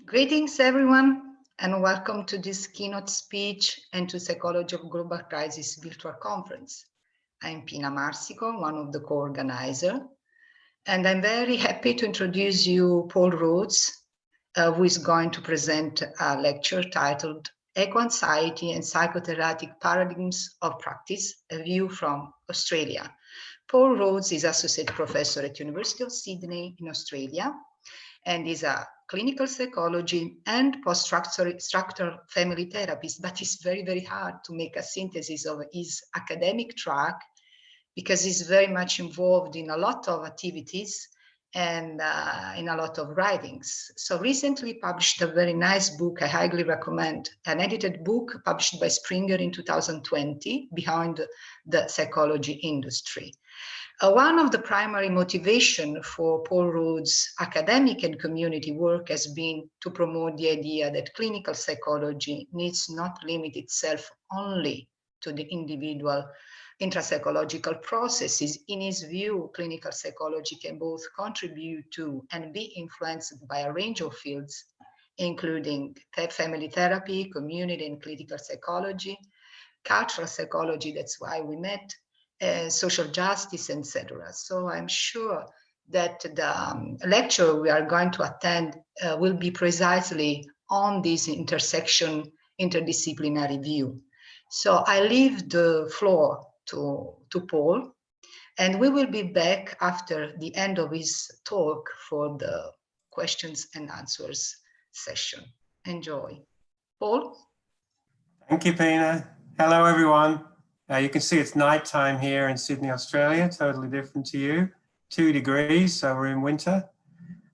Greetings, everyone, and welcome to this keynote speech and to Psychology of Global Crisis virtual conference. I'm Pina Marsico, one of the co-organizers, and I'm very happy to introduce you Paul Rhodes, who is going to present a lecture titled Eco-anxiety and Psycho-Terratic Paradigms of Practice, a View from Australia. Paul Rhodes is Associate Professor at University of Sydney in Australia, and is a clinical psychology and post-structural family therapist, but it's very, very hard to make a synthesis of his academic track because he's very much involved in a lot of activities and in a lot of writings. So recently published a very nice book I highly recommend, an edited book published by Springer in 2020, Behind the Psychology Industry. One of the primary motivation for Paul Rhodes' academic and community work has been to promote the idea that clinical psychology needs not limit itself only to the individual intrapsychological processes. In his view, clinical psychology can both contribute to and be influenced by a range of fields, including family therapy, community and clinical psychology, cultural psychology, that's why we met, social justice, etc. So I'm sure that the lecture we are going to attend will be precisely on this interdisciplinary view. So I leave the floor to Paul, and we will be back after the end of his talk for the questions and answers session. Enjoy. Paul? Thank you, Pina. Hello, everyone. You can see it's nighttime here in Sydney, Australia, totally different to you. 2 degrees, so we're in winter.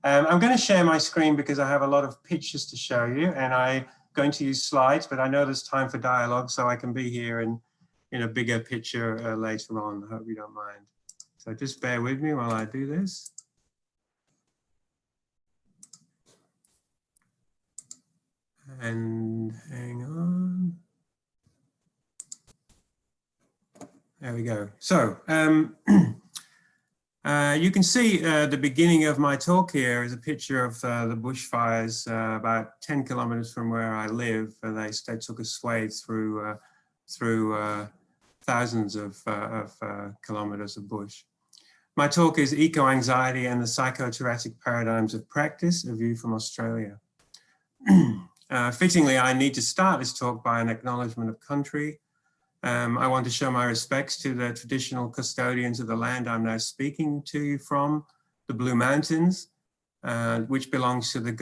I'm going to share my screen because I have a lot of pictures to show you, and I'm going to use slides, but I know there's time for dialogue, so I can be here in a bigger picture later on. I hope you don't mind. So just bear with me while I do this. And hang on. There we go. So you can see the beginning of my talk here is a picture of the bushfires about 10 kilometers from where I live. They took a swathe through thousands of kilometers of bush. My talk is Eco-anxiety and the Psycho-Terratic Paradigms of Practice, a View from Australia. Fittingly, I need to start this talk by an acknowledgement of country. I want to show my respects to the traditional custodians of the land I'm now speaking to you from, the Blue Mountains, which belongs to the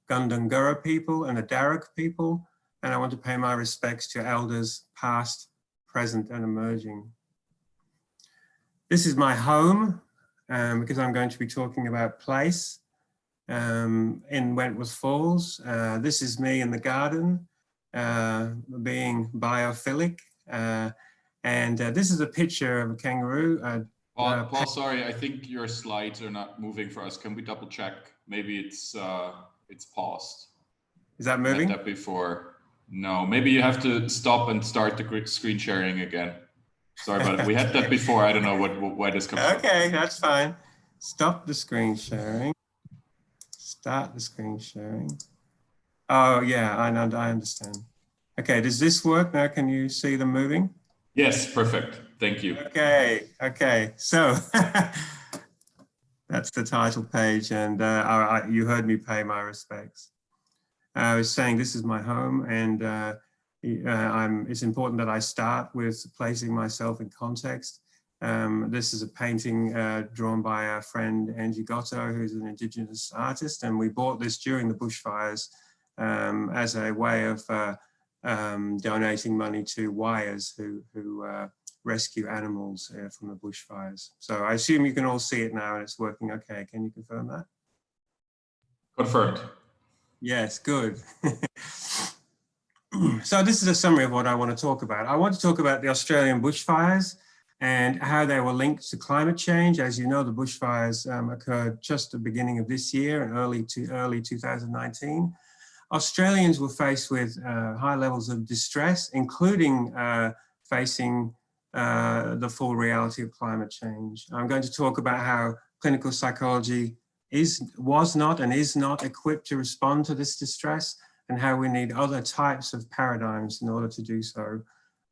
Gundungurra people and the Darug people. And I want to pay my respects to elders past, present and emerging. This is my home because I'm going to be talking about place in Wentworth Falls. This is me in the garden being biophilic. And this is a picture of a kangaroo. Paul, sorry, I think your slides are not moving for us. Can we double check? Maybe it's paused. Is that moving? We had that before. No, maybe you have to stop and start the screen sharing again. Sorry about it. We had that before. I don't know why this comes from. Okay, that's fine. Stop the screen sharing. Start the screen sharing. Oh yeah, I understand. Okay, does this work now? Can you see them moving? Yes, perfect. Thank you. Okay. So that's the title page, and you heard me pay my respects. I was saying this is my home, and it's important that I start with placing myself in context. This is a painting drawn by our friend Angie Gotto, who's an Indigenous artist, and we bought this during the bushfires as a way of donating money to wires who rescue animals from the bushfires. So I assume you can all see it now and it's working okay. Can you confirm that? Confirmed. Yes, good. So this is a summary of what I want to talk about. I want to talk about the Australian bushfires and how they were linked to climate change. As you know, the bushfires occurred just at the beginning of this year and early 2019. Australians were faced with high levels of distress, including facing the full reality of climate change. I'm going to talk about how clinical psychology was not and is not equipped to respond to this distress, and how we need other types of paradigms in order to do so,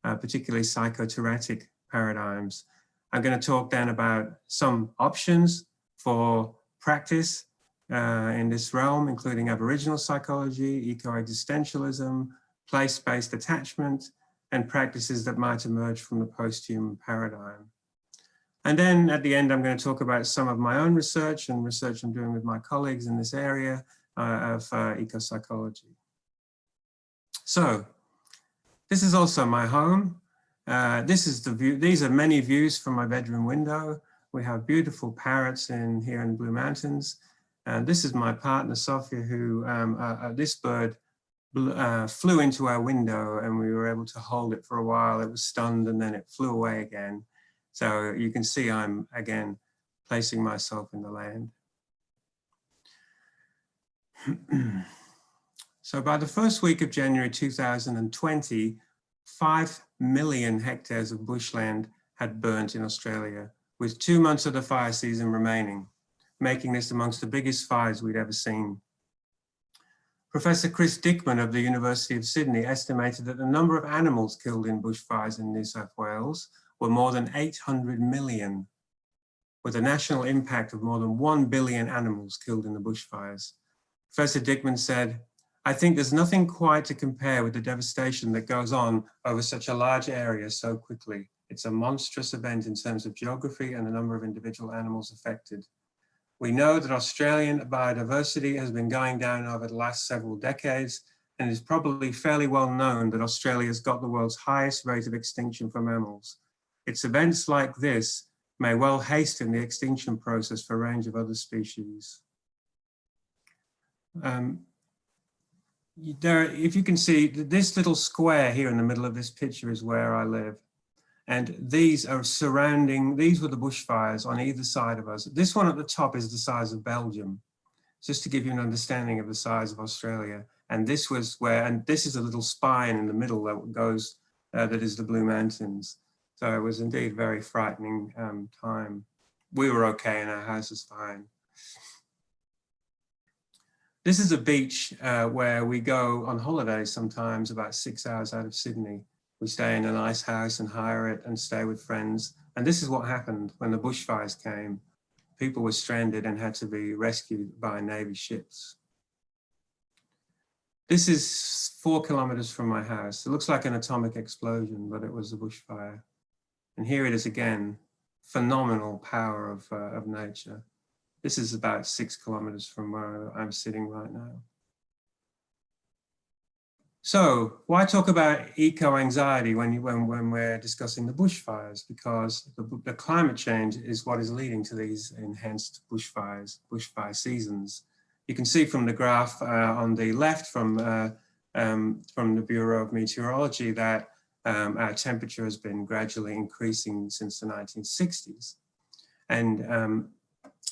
particularly psycho-terratic paradigms. I'm going to talk then about some options for practice in this realm, including Aboriginal psychology, eco-existentialism, place-based attachment, and practices that might emerge from the post-human paradigm. And then at the end, I'm going to talk about some of my own research and research I'm doing with my colleagues in this area of eco-psychology. So this is also my home. This is the view. These are many views from my bedroom window. We have beautiful parrots here in the Blue Mountains. And this is my partner, Sophia, who this bird flew into our window and we were able to hold it for a while. It was stunned and then it flew away again. So you can see I'm again placing myself in the land. So by the first week of January 2020, 5 million hectares of bushland had burnt in Australia, with 2 months of the fire season remaining, making this amongst the biggest fires we'd ever seen. Professor Chris Dickman of the University of Sydney estimated that the number of animals killed in bushfires in New South Wales were more than 800 million, with a national impact of more than 1 billion animals killed in the bushfires. Professor Dickman said, "I think there's nothing quite to compare with the devastation that goes on over such a large area so quickly. It's a monstrous event in terms of geography and the number of individual animals affected. We know that Australian biodiversity has been going down over the last several decades, and it is probably fairly well known that Australia has got the world's highest rate of extinction for mammals. It's events like this may well hasten the extinction process for a range of other species." If you can see, this little square here in the middle of this picture is where I live. And these are these were the bushfires on either side of us. This one at the top is the size of Belgium, just to give you an understanding of the size of Australia. And this was and this is a little spine in the middle that goes, that is the Blue Mountains. So it was indeed a very frightening time. We were okay and our house is fine. This is a beach where we go on holiday sometimes about 6 hours out of Sydney. We stay in a nice house and hire it and stay with friends. And this is what happened when the bushfires came. People were stranded and had to be rescued by Navy ships. This is 4 kilometers from my house. It looks like an atomic explosion, but it was a bushfire. And here it is again, phenomenal power of nature. This is about 6 kilometers from where I'm sitting right now. So why talk about eco-anxiety when we're discussing the bushfires? Because the climate change is what is leading to these enhanced bushfires, bushfire seasons. You can see from the graph on the left from the Bureau of Meteorology that our temperature has been gradually increasing since the 1960s. And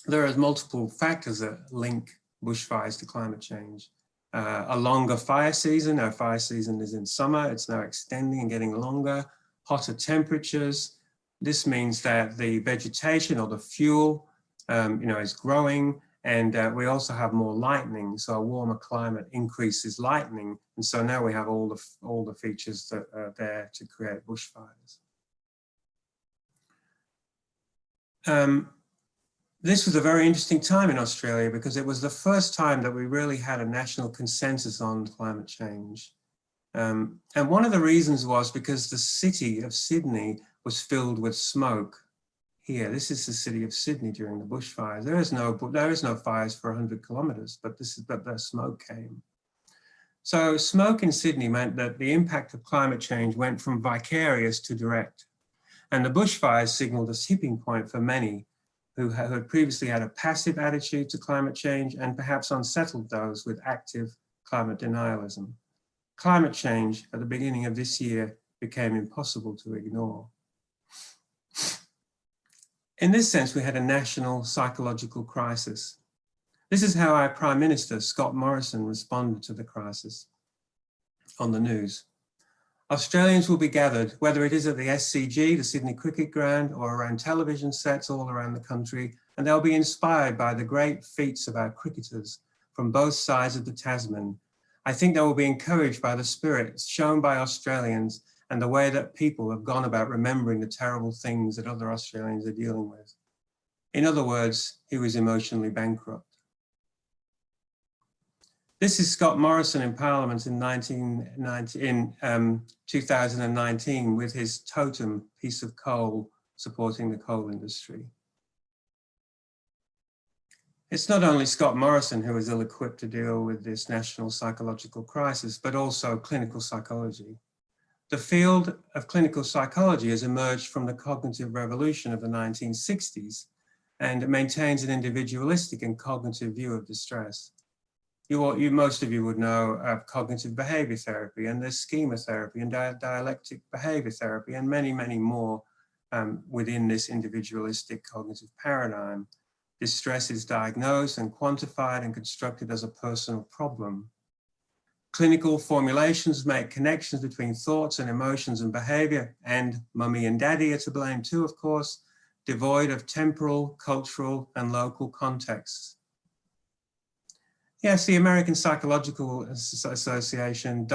there are multiple factors that link bushfires to climate change. A longer fire season. Our fire season is in summer. It's now extending and getting longer. Hotter temperatures. This means that the vegetation or the fuel, is growing, and we also have more lightning. So a warmer climate increases lightning, and so now we have all the features that are there to create bushfires. This was a very interesting time in Australia because it was the first time that we really had a national consensus on climate change. And one of the reasons was because the city of Sydney was filled with smoke. Here, this is the city of Sydney during the bushfires. There is no fires for 100 kilometers, but the smoke came. So smoke in Sydney meant that the impact of climate change went from vicarious to direct. And the bushfires signaled a tipping point for many who had previously had a passive attitude to climate change and perhaps unsettled those with active climate denialism. Climate change at the beginning of this year became impossible to ignore. In this sense, we had a national psychological crisis. This is how our Prime Minister, Scott Morrison, responded to the crisis on the news. Australians will be gathered, whether it is at the SCG, the Sydney Cricket Ground, or around television sets all around the country, and they'll be inspired by the great feats of our cricketers from both sides of the Tasman. I think they will be encouraged by the spirit shown by Australians and the way that people have gone about remembering the terrible things that other Australians are dealing with. In other words, he was emotionally bankrupt. This is Scott Morrison in Parliament in 2019 with his totem piece of coal supporting the coal industry. It's not only Scott Morrison who is ill-equipped to deal with this national psychological crisis, but also clinical psychology. The field of clinical psychology has emerged from the cognitive revolution of the 1960s and maintains an individualistic and cognitive view of distress. Most of you would know of cognitive behavior therapy, and there's schema therapy and dialectic behavior therapy and many, many more within this individualistic cognitive paradigm. Distress is diagnosed and quantified and constructed as a personal problem. Clinical formulations make connections between thoughts and emotions and behavior, and mummy and daddy are to blame too, of course, devoid of temporal, cultural, and local contexts. Yes, the American Psychological Association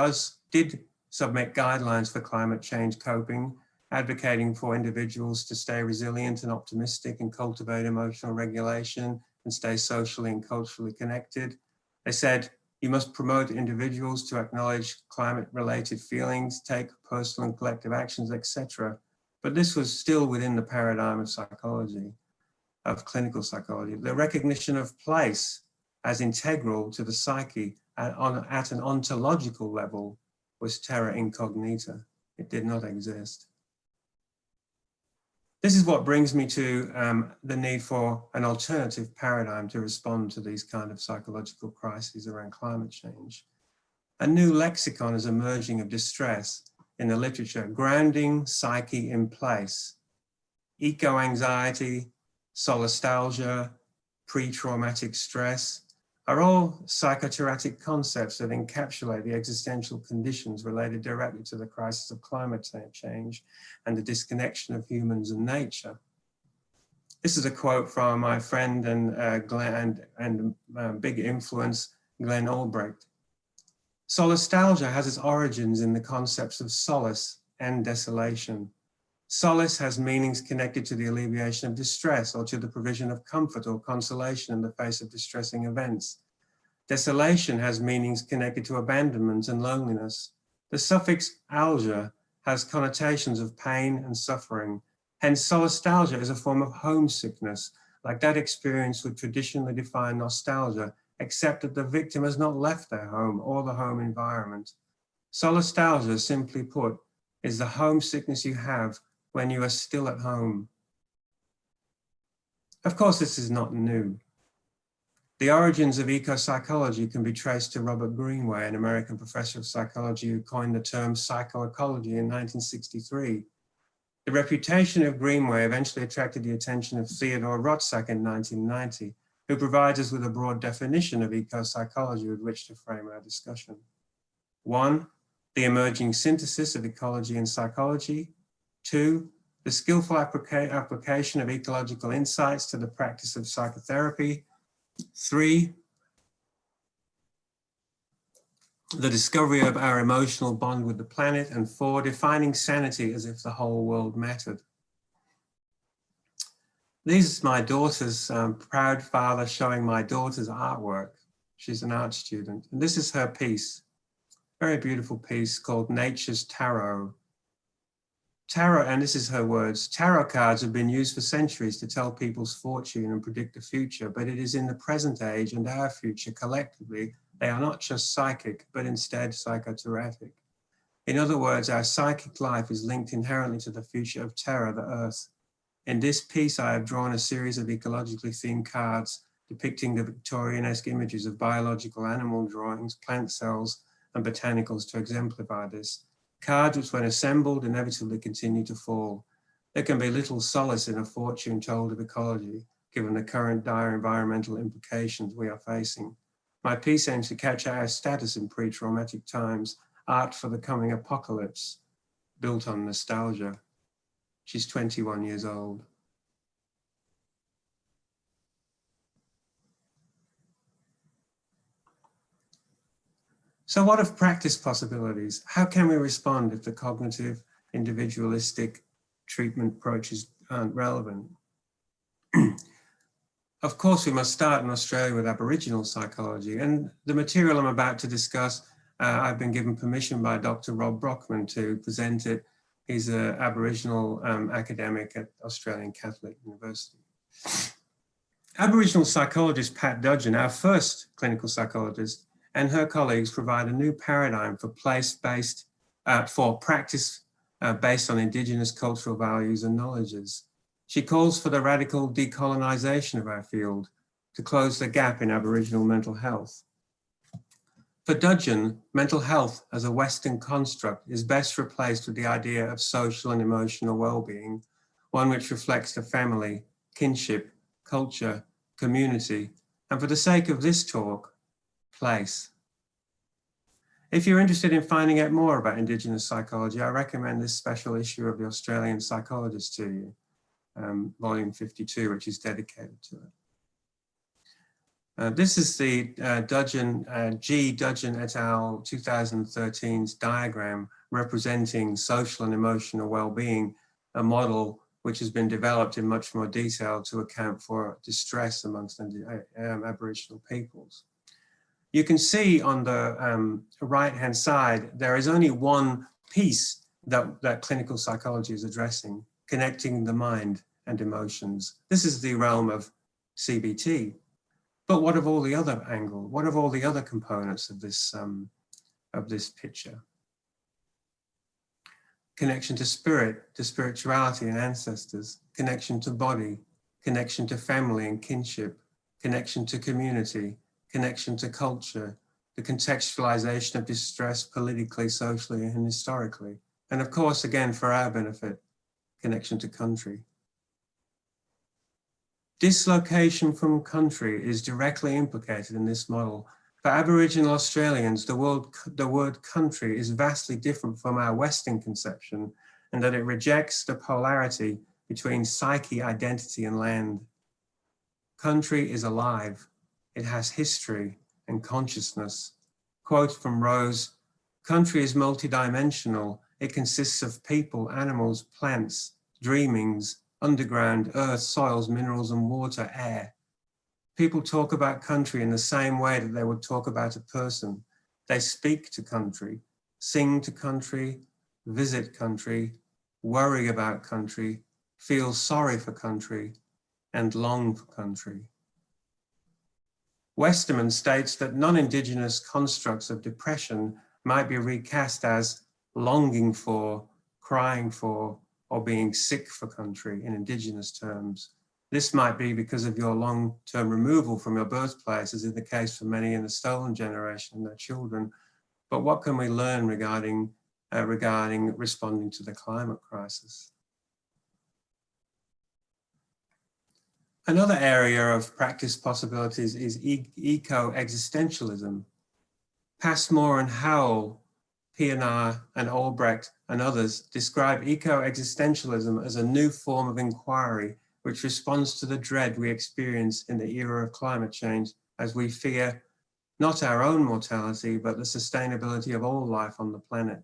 did submit guidelines for climate change coping, advocating for individuals to stay resilient and optimistic and cultivate emotional regulation and stay socially and culturally connected. They said, you must promote individuals to acknowledge climate-related feelings, take personal and collective actions, etc. But this was still within the paradigm of psychology, of clinical psychology. The recognition of place as integral to the psyche at an ontological level was terra incognita. It did not exist. This is what brings me to the need for an alternative paradigm to respond to these kind of psychological crises around climate change. A new lexicon is emerging of distress in the literature, grounding psyche in place. Eco-anxiety, solastalgia, pre-traumatic stress are all psycho-terratic concepts that encapsulate the existential conditions related directly to the crisis of climate change and the disconnection of humans and nature. This is a quote from my friend and big influence, Glenn Albrecht. Solastalgia has its origins in the concepts of solace and desolation. Solace has meanings connected to the alleviation of distress or to the provision of comfort or consolation in the face of distressing events. Desolation has meanings connected to abandonment and loneliness. The suffix algia has connotations of pain and suffering. Hence, solastalgia is a form of homesickness, like that experience would traditionally define nostalgia, except that the victim has not left their home or the home environment. Solastalgia, simply put, is the homesickness you have when you are still at home. Of course, this is not new. The origins of eco-psychology can be traced to Robert Greenway, an American professor of psychology who coined the term psychoecology in 1963. The reputation of Greenway eventually attracted the attention of Theodore Rotzak in 1990, who provides us with a broad definition of eco-psychology with which to frame our discussion. 1, the emerging synthesis of ecology and psychology. 2, the skillful application of ecological insights to the practice of psychotherapy. 3, the discovery of our emotional bond with the planet. And 4, defining sanity as if the whole world mattered. This is my daughter's proud father showing my daughter's artwork. She's an art student. And this is her piece, very beautiful piece called Nature's Tarot. Tarot, and this is her words, tarot cards have been used for centuries to tell people's fortune and predict the future, but it is in the present age and our future collectively, they are not just psychic, but instead psycho-terratic. In other words, our psychic life is linked inherently to the future of Terra, the Earth. In this piece, I have drawn a series of ecologically themed cards depicting the Victorian-esque images of biological animal drawings, plant cells, and botanicals to exemplify this. Cards which, when assembled, inevitably continue to fall. There can be little solace in a fortune told of ecology, given the current dire environmental implications we are facing. My piece aims to capture our status in pre-traumatic times, art for the coming apocalypse, built on nostalgia. She's 21 years old. So what of practice possibilities? How can we respond if the cognitive, individualistic treatment approaches aren't relevant? Of course, we must start in Australia with Aboriginal psychology, and the material I'm about to discuss, I've been given permission by Dr. Rob Brockman to present it. He's an Aboriginal academic at Australian Catholic University. Aboriginal psychologist Pat Dudgeon, our first clinical psychologist, and her colleagues provide a new paradigm for practice based on Indigenous cultural values and knowledges. She calls for the radical decolonisation of our field to close the gap in Aboriginal mental health. For Dudgeon, mental health as a Western construct is best replaced with the idea of social and emotional well-being, one which reflects the family, kinship, culture, community, and for the sake of this talk, place. If you're interested in finding out more about Indigenous psychology, I recommend this special issue of the Australian Psychologist to you, volume 52, which is dedicated to it. This is the G. Dudgeon et al. 2013's diagram representing social and emotional well-being, a model which has been developed in much more detail to account for distress amongst Aboriginal peoples. You can see on the right-hand side, there is only one piece that clinical psychology is addressing, connecting the mind and emotions. This is the realm of CBT. But what of all the other angles? What of all the other components of this picture? Connection to spirit, to spirituality and ancestors, connection to body, connection to family and kinship, connection to community, connection to culture, the contextualization of distress politically, socially, and historically. And of course, again, for our benefit, connection to country. Dislocation from country is directly implicated in this model. For Aboriginal Australians, the word country is vastly different from our Western conception, in that it rejects the polarity between psyche, identity, and land. Country is alive. It has history and consciousness. Quote from Rhodes, "Country is multidimensional. It consists of people, animals, plants, dreamings, underground, earth, soils, minerals, and water, air. People talk about country in the same way that they would talk about a person. They speak to country, sing to country, visit country, worry about country, feel sorry for country, and long for country." Westerman states that non-Indigenous constructs of depression might be recast as longing for, crying for, or being sick for country in Indigenous terms. This might be because of your long-term removal from your birthplace, as is the case for many in the stolen generation and their children. But what can we learn regarding responding to the climate crisis? Another area of practice possibilities is eco-existentialism. Passmore and Howell, Pina and Albrecht and others describe eco-existentialism as a new form of inquiry which responds to the dread we experience in the era of climate change as we fear not our own mortality, but the sustainability of all life on the planet.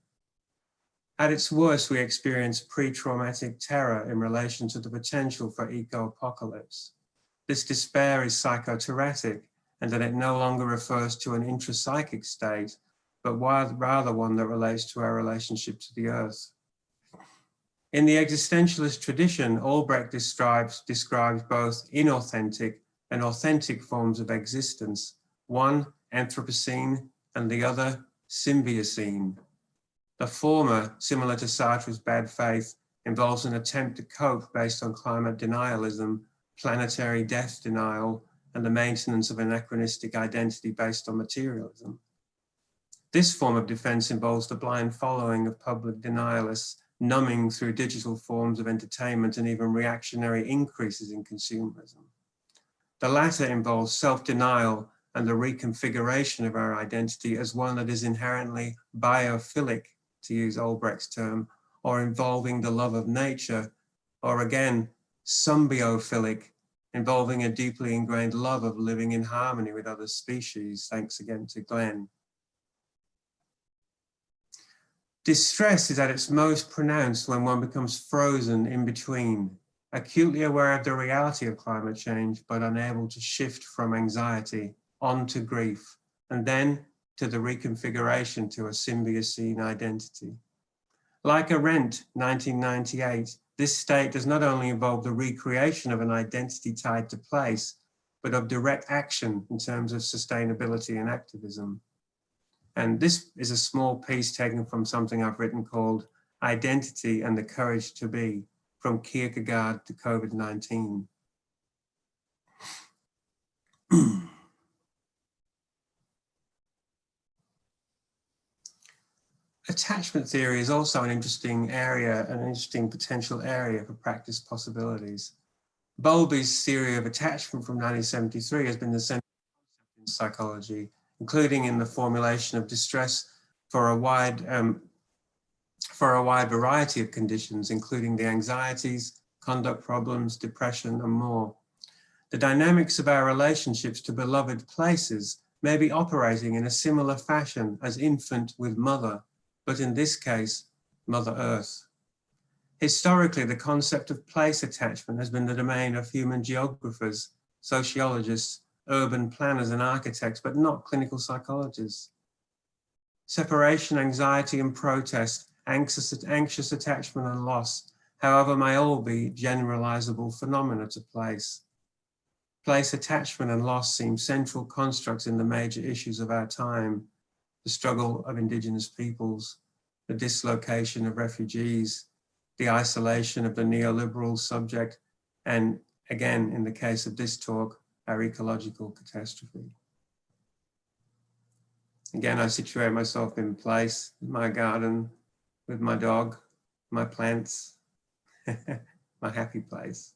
At its worst, we experience pre-traumatic terror in relation to the potential for eco-apocalypse. This despair is psycho-terratic, and that it no longer refers to an intrapsychic state, but rather one that relates to our relationship to the earth. In the existentialist tradition, Albrecht describes both inauthentic and authentic forms of existence, one Anthropocene and the other Symbiocene. The former, similar to Sartre's bad faith, involves an attempt to cope based on climate denialism, planetary death denial, and the maintenance of anachronistic identity based on materialism. This form of defense involves the blind following of public denialists, numbing through digital forms of entertainment and even reactionary increases in consumerism. The latter involves self-denial and the reconfiguration of our identity as one that is inherently biophilic, to use Albrecht's term, or involving the love of nature, or again, symbiophilic, involving a deeply ingrained love of living in harmony with other species. Thanks again to Glenn. Distress is at its most pronounced when one becomes frozen in between, acutely aware of the reality of climate change, but unable to shift from anxiety onto grief, and then to the reconfiguration to a Symbiocene identity. Like Arendt, 1998, this state does not only involve the recreation of an identity tied to place, but of direct action in terms of sustainability and activism. And this is a small piece taken from something I've written called Identity and the Courage to Be, from Kierkegaard to COVID-19. Attachment theory is also an interesting area, an interesting potential area for practice possibilities. Bowlby's theory of attachment from 1973 has been the central concept in psychology, including in the formulation of distress for a wide variety of conditions, including the anxieties, conduct problems, depression, and more. The dynamics of our relationships to beloved places may be operating in a similar fashion as infant with mother, but in this case, Mother Earth. Historically, the concept of place attachment has been the domain of human geographers, sociologists, urban planners, and architects, but not clinical psychologists. Separation, anxiety, and protest, anxious attachment and loss, however, may all be generalizable phenomena to place. Place attachment and loss seem central constructs in the major issues of our time: the struggle of Indigenous peoples, the dislocation of refugees, the isolation of the neoliberal subject, and again, in the case of this talk, our ecological catastrophe. Again, I situate myself in place, my garden, with my dog, my plants, my happy place.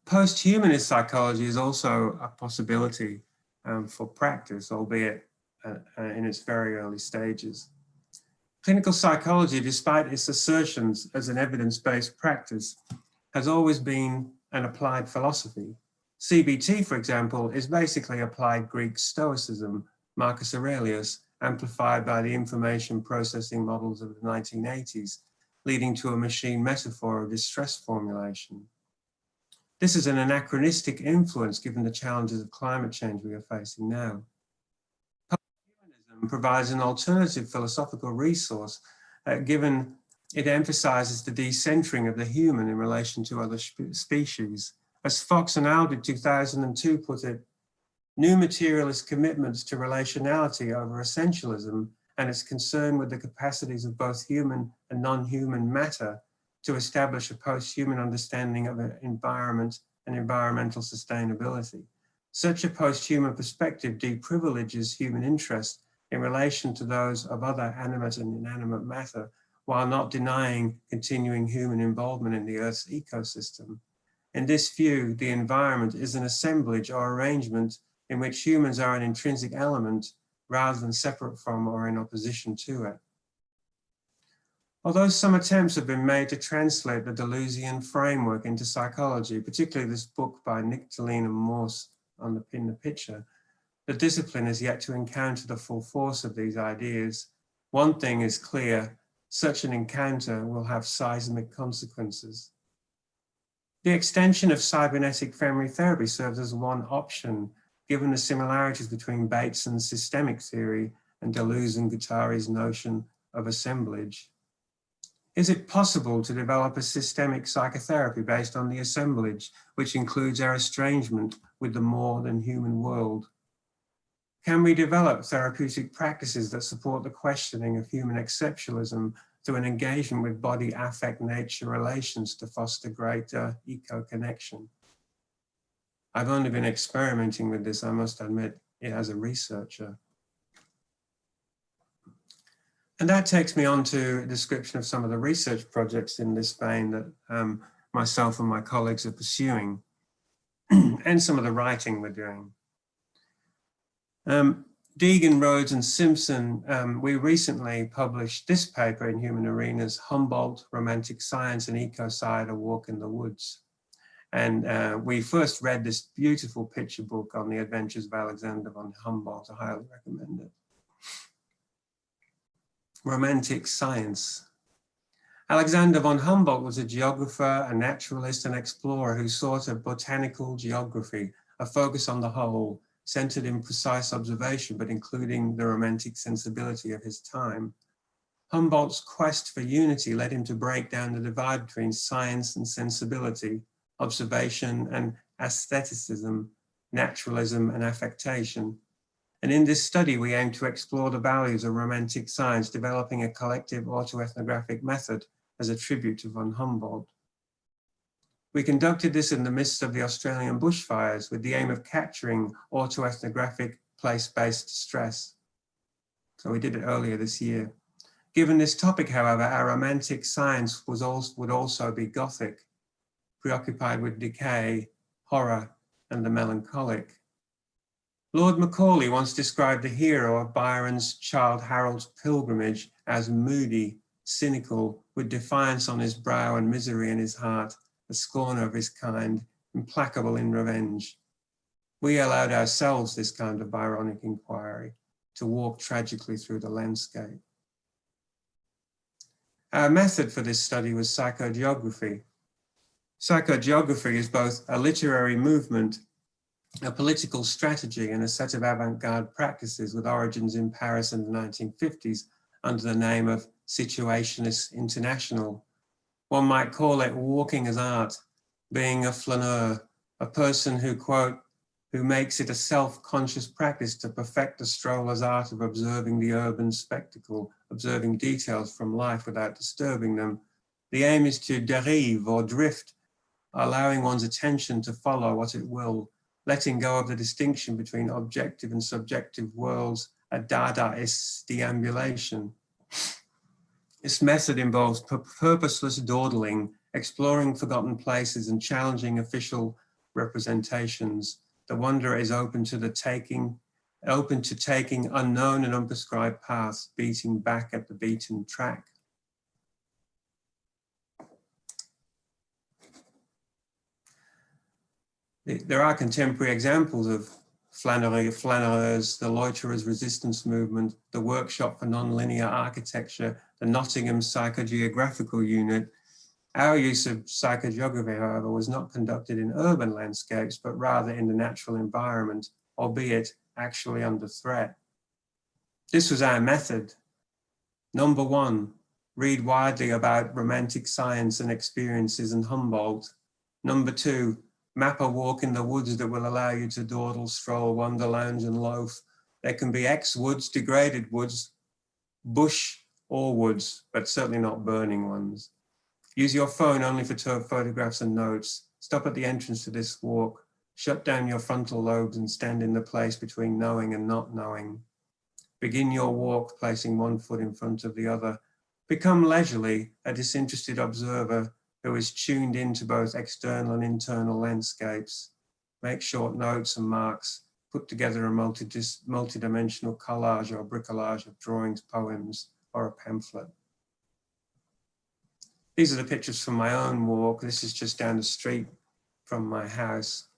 Post-humanist psychology is also a possibility for practice, albeit in its very early stages. Clinical psychology, despite its assertions as an evidence-based practice, has always been an applied philosophy. CBT, for example, is basically applied Greek Stoicism, Marcus Aurelius, amplified by the information processing models of the 1980s, leading to a machine metaphor of distress formulation. This is an anachronistic influence given the challenges of climate change we are facing now. Post-humanism provides an alternative philosophical resource, given it emphasizes the decentering of the human in relation to other species. As Fox and Albert 2002 put it, new materialist commitments to relationality over essentialism and its concern with the capacities of both human and non-human matter to establish a post-human understanding of an environment and environmental sustainability. Such a post-human perspective deprivileges human interest in relation to those of other animate and inanimate matter, while not denying continuing human involvement in the Earth's ecosystem. In this view, the environment is an assemblage or arrangement in which humans are an intrinsic element rather than separate from or in opposition to it. Although some attempts have been made to translate the Deleuzian framework into psychology, particularly this book by Nick Tallien and Morse on the Pina picture, the discipline has yet to encounter the full force of these ideas. One thing is clear: such an encounter will have seismic consequences. The extension of cybernetic family therapy serves as one option, given the similarities between Bateson's systemic theory and Deleuze and Guattari's notion of assemblage. Is it possible to develop a systemic psychotherapy based on the assemblage, which includes our estrangement with the more than human world? Can we develop therapeutic practices that support the questioning of human exceptionalism through an engagement with body, affect, nature relations to foster greater eco-connection? I've only been experimenting with this, I must admit, as a researcher. And that takes me on to a description of some of the research projects in this vein that myself and my colleagues are pursuing, and some of the writing we're doing. Deegan, Rhodes, and Simpson, we recently published this paper in Human Arenas, Humboldt, Romantic Science and Ecocide, A Walk in the Woods. And we first read this beautiful picture book on the adventures of Alexander von Humboldt. I highly recommend it. Romantic Science. Alexander von Humboldt was a geographer, a naturalist, and explorer who sought a botanical geography, a focus on the whole, centered in precise observation, but including the romantic sensibility of his time. Humboldt's quest for unity led him to break down the divide between science and sensibility, observation and aestheticism, naturalism and affectation. And in this study, we aim to explore the values of romantic science, developing a collective autoethnographic method as a tribute to von Humboldt. We conducted this in the midst of the Australian bushfires with the aim of capturing autoethnographic place-based stress. So we did it earlier this year. Given this topic, however, our romantic science would also be Gothic, preoccupied with decay, horror, and the melancholic. Lord Macaulay once described the hero of Byron's Childe Harold's Pilgrimage as moody, cynical, with defiance on his brow and misery in his heart, a scorner of his kind, implacable in revenge. We allowed ourselves this kind of Byronic inquiry, to walk tragically through the landscape. Our method for this study was psychogeography. Psychogeography is both a literary movement, a political strategy, and a set of avant-garde practices with origins in Paris in the 1950s under the name of Situationist International. One might call it walking as art, being a flaneur, a person who, quote, who makes it a self-conscious practice to perfect the stroller's art of observing the urban spectacle, observing details from life without disturbing them. The aim is to derive or drift, allowing one's attention to follow what it will, letting go of the distinction between objective and subjective worlds, a Dadaist deambulation. This method involves purposeless dawdling, exploring forgotten places and challenging official representations. The wanderer is open to taking unknown and unprescribed paths, beating back at the beaten track. There are contemporary examples of flaneurs, the loiterers' resistance movement, the workshop for nonlinear architecture, the Nottingham Psychogeographical Unit. Our use of psychogeography, however, was not conducted in urban landscapes, but rather in the natural environment, albeit actually under threat. This was our method. Number one, read widely about romantic science and experiences in Humboldt. Number two, map a walk in the woods that will allow you to dawdle, stroll, wander, lounge, and loaf. There can be ex-woods, degraded woods, bush or woods, but certainly not burning ones. Use your phone only for photographs and notes. Stop at the entrance to this walk. Shut down your frontal lobes and stand in the place between knowing and not knowing. Begin your walk placing one foot in front of the other. Become leisurely, a disinterested observer who is tuned into both external and internal landscapes. Make short notes and marks. Put together a multi-dimensional collage or bricolage of drawings, poems, or a pamphlet. These are the pictures from my own walk. This is just down the street from my house.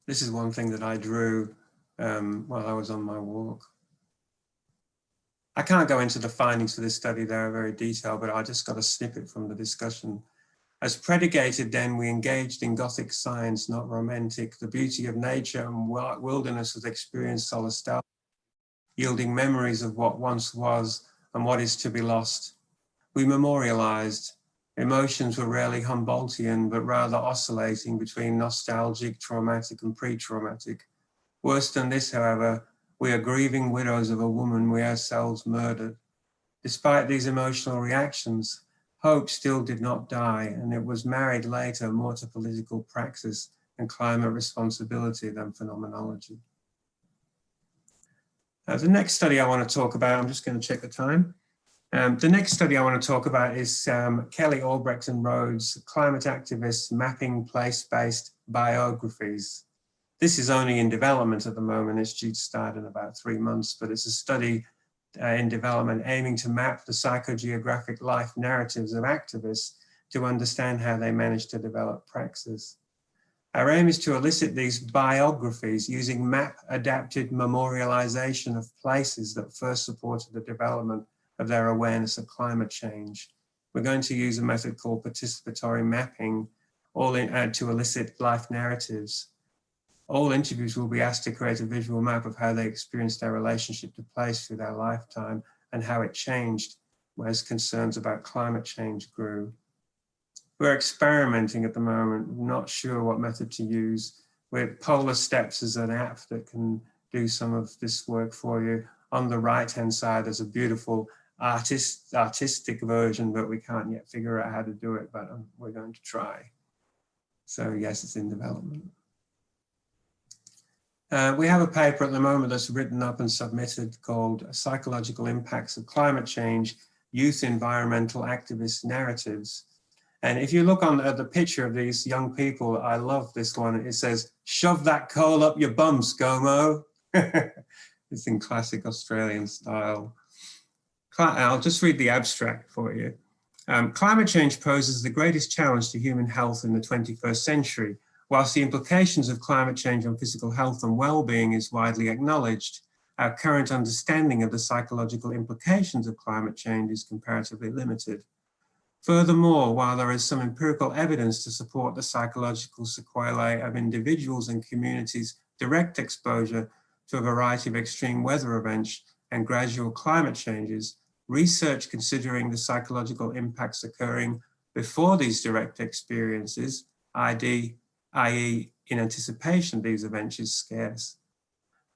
This is one thing that I drew while I was on my walk. I can't go into the findings for this study, they're very detailed, but I just got a snippet from the discussion. As predicated then, we engaged in Gothic science, not romantic. The beauty of nature and wilderness was experienced solastalgia, yielding memories of what once was and what is to be lost. We memorialized. Emotions were rarely Humboldtian, but rather oscillating between nostalgic, traumatic, and pre-traumatic. Worse than this, however, we are grieving widows of a woman we ourselves murdered. Despite these emotional reactions, hope still did not die, and it was married later more to political praxis and climate responsibility than phenomenology. The next study I want to talk about, I'm just going to check the time. The next study I want to talk about is Kelly, Albrecht and Rhodes, climate activists mapping place-based biographies. This is only in development at the moment. It's due to start in about 3 months, but it's a study in development aiming to map the psychogeographic life narratives of activists to understand how they manage to develop praxis. Our aim is to elicit these biographies using map-adapted memorialization of places that first supported the development of their awareness of climate change. We're going to use a method called participatory mapping to elicit life narratives. All interviews will be asked to create a visual map of how they experienced their relationship to place through their lifetime and how it changed as concerns about climate change grew. We're experimenting at the moment, not sure what method to use. Polar Steps is an app that can do some of this work for you. On the right-hand side, there's a beautiful artistic version, but we can't yet figure out how to do it, but we're going to try. So yes, it's in development. We have a paper at the moment that's written up and submitted called Psychological Impacts of Climate Change, Youth Environmental Activist Narratives. And if you look at the picture of these young people, I love this one. It says, "Shove that coal up your bum, ScoMo." It's in classic Australian style. I'll just read the abstract for you. Climate change poses the greatest challenge to human health in the 21st century. Whilst the implications of climate change on physical health and well-being is widely acknowledged, our current understanding of the psychological implications of climate change is comparatively limited. Furthermore, while there is some empirical evidence to support the psychological sequelae of individuals and communities' direct exposure to a variety of extreme weather events and gradual climate changes, research considering the psychological impacts occurring before these direct experiences, i.e. in anticipation of these events, is scarce.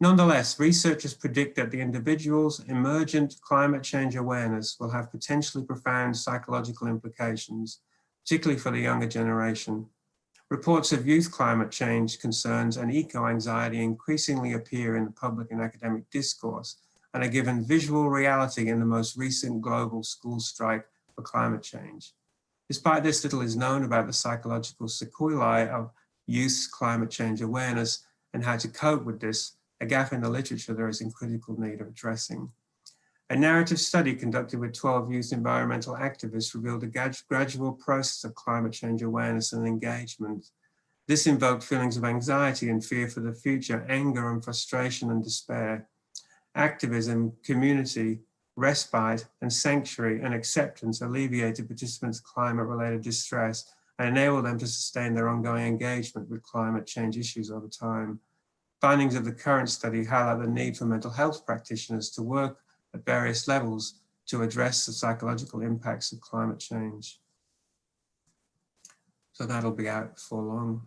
Nonetheless, researchers predict that the individual's emergent climate change awareness will have potentially profound psychological implications, particularly for the younger generation. Reports of youth climate change concerns and eco-anxiety increasingly appear in the public and academic discourse and are given visual reality in the most recent global school strike for climate change. Despite this, little is known about the psychological sequelae of youth climate change awareness and how to cope with this, a gap in the literature there is in critical need of addressing. A narrative study conducted with 12 youth environmental activists revealed a gradual process of climate change awareness and engagement. This invoked feelings of anxiety and fear for the future, anger and frustration and despair. Activism, community, respite and sanctuary and acceptance alleviated participants' climate-related distress and enabled them to sustain their ongoing engagement with climate change issues over time. Findings of the current study highlight the need for mental health practitioners to work at various levels to address the psychological impacts of climate change. So that'll be out before long.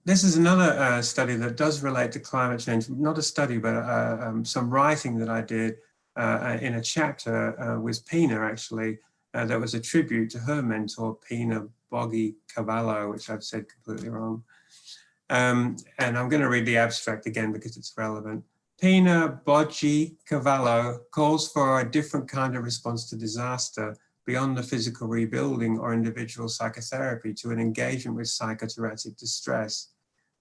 This is another study that does relate to climate change, not a study, but some writing that I did in a chapter with Pina, actually, that was a tribute to her mentor, Pina Cavallo, which I've said completely wrong. And I'm going to read the abstract again because it's relevant. Pina Cavallo calls for a different kind of response to disaster beyond the physical rebuilding or individual psychotherapy to an engagement with psycho-terratic distress,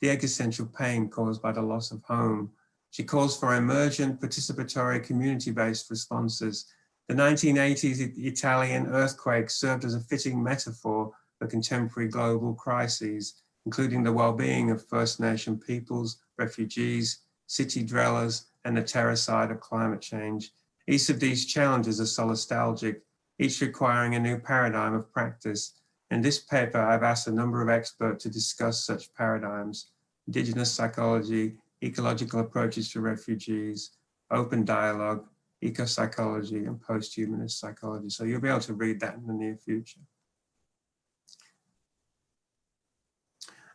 the existential pain caused by the loss of home. She calls for emergent, participatory, community-based responses. The 1980s Italian earthquake served as a fitting metaphor for contemporary global crises, including the well-being of First Nation peoples, refugees, city dwellers, and the terror side of climate change. Each of these challenges are solastalgic, each requiring a new paradigm of practice. In this paper, I've asked a number of experts to discuss such paradigms: Indigenous psychology, ecological approaches to refugees, open dialogue, eco-psychology, and post-humanist psychology. So you'll be able to read that in the near future.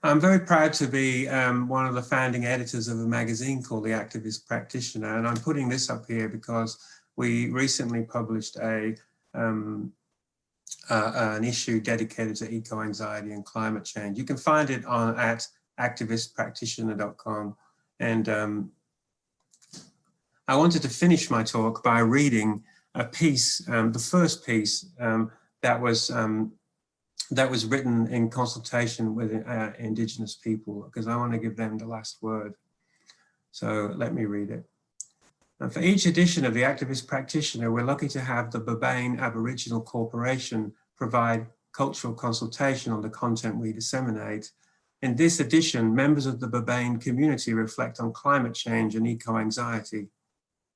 I'm very proud to be one of the founding editors of a magazine called The Activist Practitioner, and I'm putting this up here because we recently published an issue dedicated to eco-anxiety and climate change. You can find it at activistpractitioner.com. And I wanted to finish my talk by reading a piece, the first piece that was that was written in consultation with Indigenous people, because I want to give them the last word. So let me read it. And for each edition of the Activist Practitioner, we're lucky to have the Babane Aboriginal Corporation provide cultural consultation on the content we disseminate. In this edition, members of the Babane community reflect on climate change and eco-anxiety.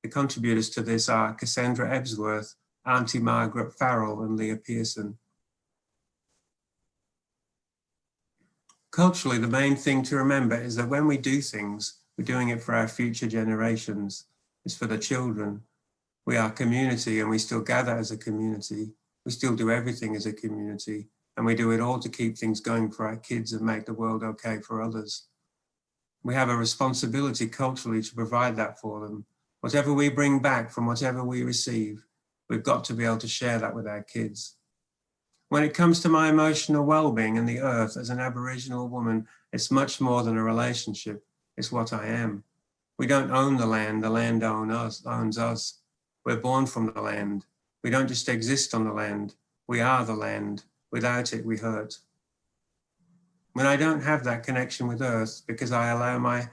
The contributors to this are Cassandra Ebsworth, Auntie Margaret Farrell, and Leah Pearson. Culturally, the main thing to remember is that when we do things, we're doing it for our future generations. It's for the children. We are community and we still gather as a community. We still do everything as a community, and we do it all to keep things going for our kids and make the world okay for others. We have a responsibility culturally to provide that for them. Whatever we bring back from whatever we receive, we've got to be able to share that with our kids. When it comes to my emotional well-being and the earth as an Aboriginal woman, it's much more than a relationship. It's what I am. We don't own the land owns us. We're born from the land. We don't just exist on the land. We are the land. Without it, we hurt. When I don't have that connection with earth because I allow my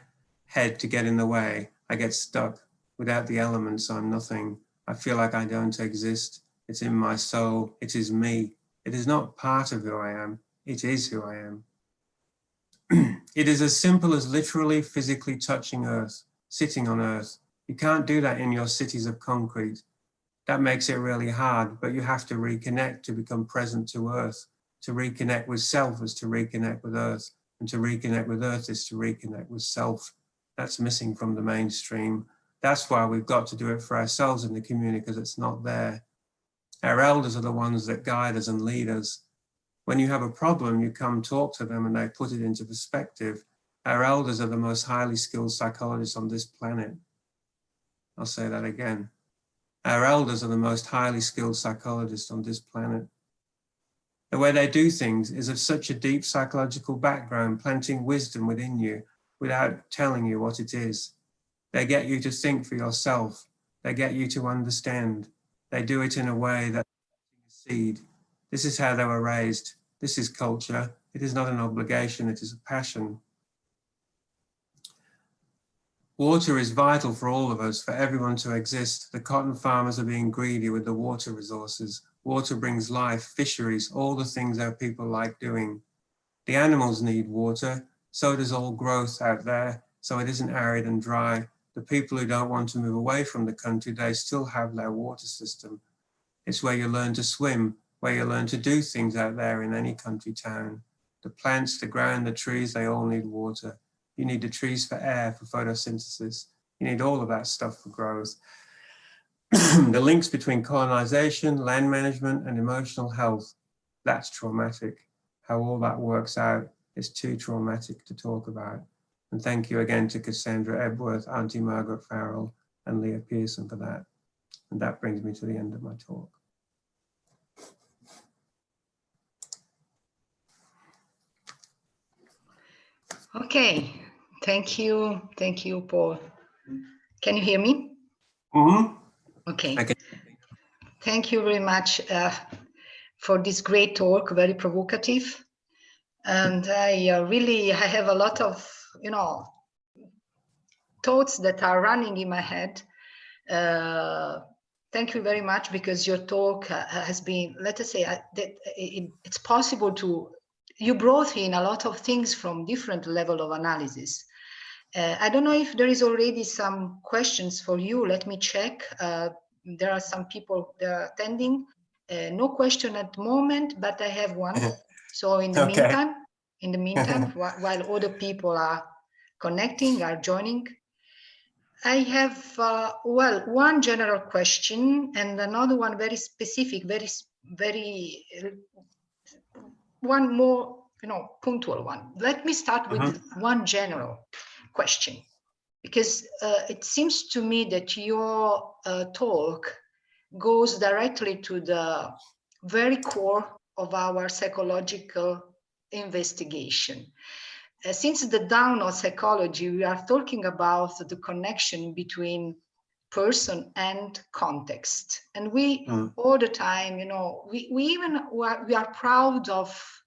head to get in the way, I get stuck. Without the elements, I'm nothing. I feel like I don't exist. It's in my soul. It is me. It is not part of who I am. It is who I am. It is as simple as literally physically touching earth, sitting on earth. You can't do that in your cities of concrete. That makes it really hard, but you have to reconnect to become present to earth. To reconnect with self is to reconnect with earth, and to reconnect with earth is to reconnect with self. That's missing from the mainstream. That's why we've got to do it for ourselves in the community, because it's not there. Our elders are the ones that guide us and lead us. When you have a problem, you come talk to them and they put it into perspective. Our elders are the most highly skilled psychologists on this planet. I'll say that again. Our elders are the most highly skilled psychologists on this planet. The way they do things is of such a deep psychological background, planting wisdom within you without telling you what it is. They get you to think for yourself. They get you to understand. They do it in a way that seed. This is how they were raised. This is culture. It is not an obligation, it is a passion. Water is vital for all of us, for everyone to exist. The cotton farmers are being greedy with the water resources. Water brings life, fisheries, all the things our people like doing. The animals need water, so does all growth out there, so it isn't arid and dry. The people who don't want to move away from the country, they still have their water system. It's where you learn to swim, where you learn to do things out there in any country town. The plants, the ground, the trees, they all need water. You need the trees for air, for photosynthesis. You need all of that stuff for growth. The links between colonization, land management, and emotional health, that's traumatic. How all that works out is too traumatic to talk about. And thank you again to Cassandra Ebsworth, Auntie Margaret Farrell, and Leah Pearson for that. And that brings me to the end of my talk. Okay, thank you, Paul. Can you hear me? Mm-hmm. Okay. Thank you very much for this great talk, very provocative. And I have a lot of, thoughts that are running in my head. Thank you very much, because your talk has been, let us say, it's possible to, you brought in a lot of things from different level of analysis. I don't know if there is already some questions for you. Let me check. There are some people that are attending. No question at the moment, but I have one. So in the meantime, while other people are connecting, are joining, I have, one general question and another one very specific, very, one more, punctual one. Let me start with one general question, because it seems to me that your talk goes directly to the very core of our psychological investigation. Since the dawn of psychology, we are talking about the connection between person and context. And we all the time, you know, we are proud of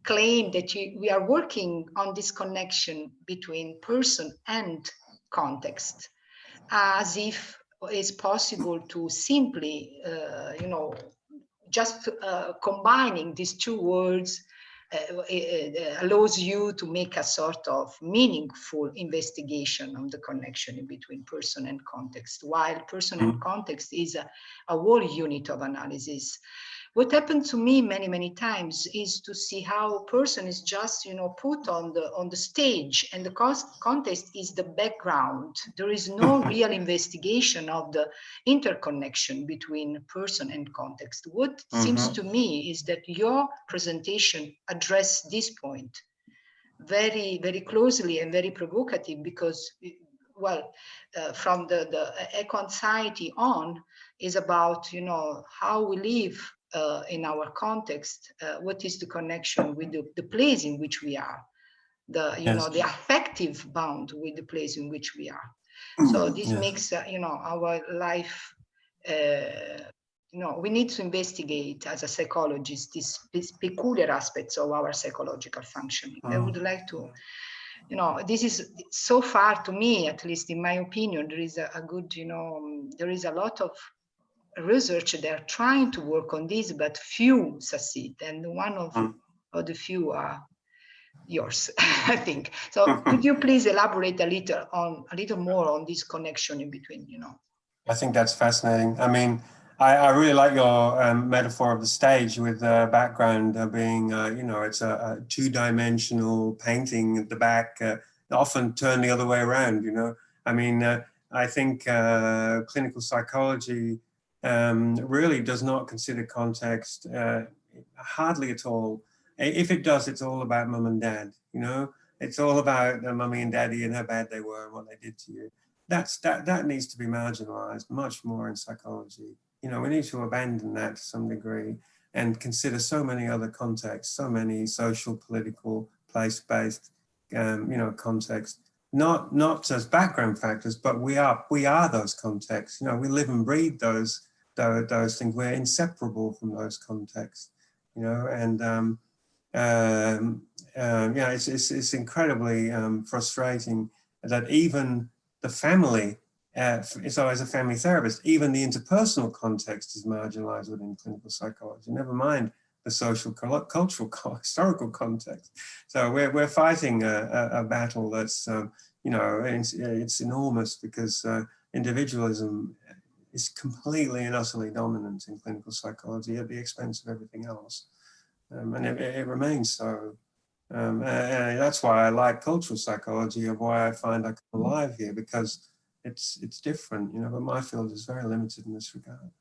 claim that we are working on this connection between person and context, as if it's possible to simply, you know, just combining these two words allows you to make a sort of meaningful investigation of the connection in between person and context, while person and context is a whole unit of analysis. What happened to me many times is to see how a person is just, you know, put on the stage, and the context is the background. There is no real investigation of the interconnection between person and context. What seems to me is that your presentation addressed this point very closely and very provocative, because, well, from the eco-anxiety on is about, you know, how we live in our context, what is the connection with the place in which we are, you know, the affective bond with the place in which we are. So this makes, you know, our life, you know, we need to investigate as a psychologist these peculiar aspects of our psychological functioning. I would like to, you know, this is so far, to me, at least in my opinion, there is a good, you know, there is a lot of research. They're trying to work on this, but few succeed, and one of the few are yours, I think. So could you please elaborate a little more on this connection in between, you know? I think that's fascinating. I mean, I really like your metaphor of the stage, with the background being, you know, it's a two-dimensional painting at the back, often turned the other way around, you know. I mean, I think clinical psychology really does not consider context hardly at all. If it does, it's all about mum and dad, you know. It's all about mummy and daddy and how bad they were and what they did to you. That needs to be marginalized much more in psychology. You know, we need to abandon that to some degree and consider so many other contexts, so many social, political, place-based, you know, contexts. Not as background factors, but we are those contexts. You know, we live and breathe those things. We're inseparable from those contexts. You know, and yeah, it's incredibly frustrating that even the family, so as a family therapist, even the interpersonal context is marginalized within clinical psychology, never mind the social, cultural, historical context. So we're fighting a battle that's, you know, it's enormous, because individualism is completely and utterly dominant in clinical psychology at the expense of everything else. And it remains so. And that's why I like cultural psychology, and why I find I come alive here, because it's different, you know, but my field is very limited in this regard.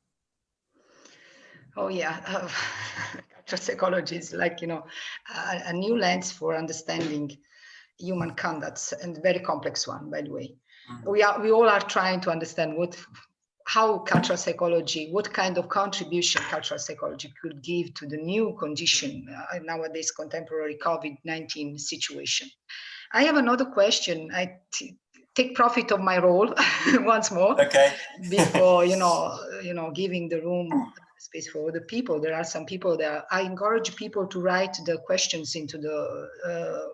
Oh yeah, cultural psychology is like, you know, a new lens for understanding human conducts, and a very complex one, by the way. We all are trying to understand how cultural psychology, what kind of contribution cultural psychology could give to the new condition, nowadays contemporary COVID-19 situation. I have another question. I take profit of my role once more. Okay. Before, you know, giving the room space for other people. There are some people that I encourage people to write the questions into the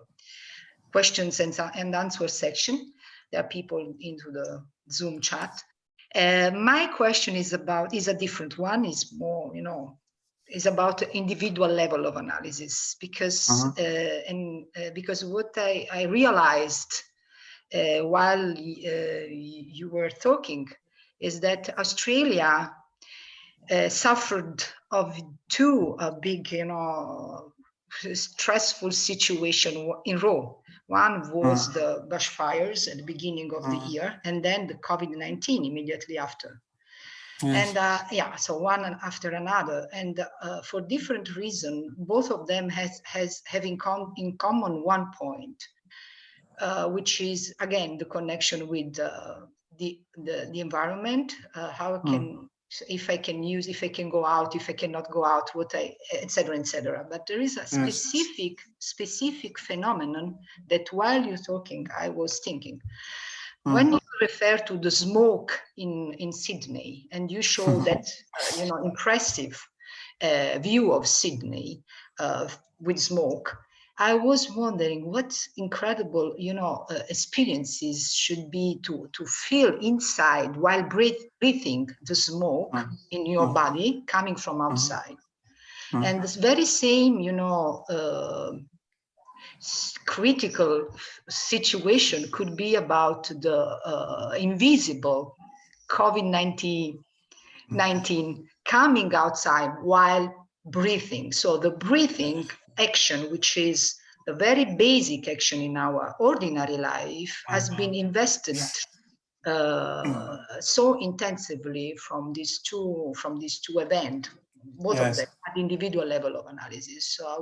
questions and answer section. There are people into the Zoom chat. My question is a different one. Is more, you know, is about the individual level of analysis, because because what I realized while you were talking is that Australia suffered of two big, you know, stressful situation in row. One was the bushfires at the beginning of the year, and then the COVID-19 immediately after. Yes. And yeah, so one after another, and for different reasons, both of them have in common one point, which is again the connection with the environment. How can if I can go out, if I cannot go out, etc., etc. But there is a specific phenomenon that while you're talking, I was thinking. When you're refer to the smoke in Sydney, and you show that impressive view of Sydney with smoke. I was wondering what incredible experiences should be to feel inside while breathing the smoke in your body coming from outside. And this very same critical situation could be about the invisible COVID-19 coming outside while breathing. So the breathing action, which is a very basic action in our ordinary life, has been invested so intensively from these two events, both of them at individual level of analysis. So I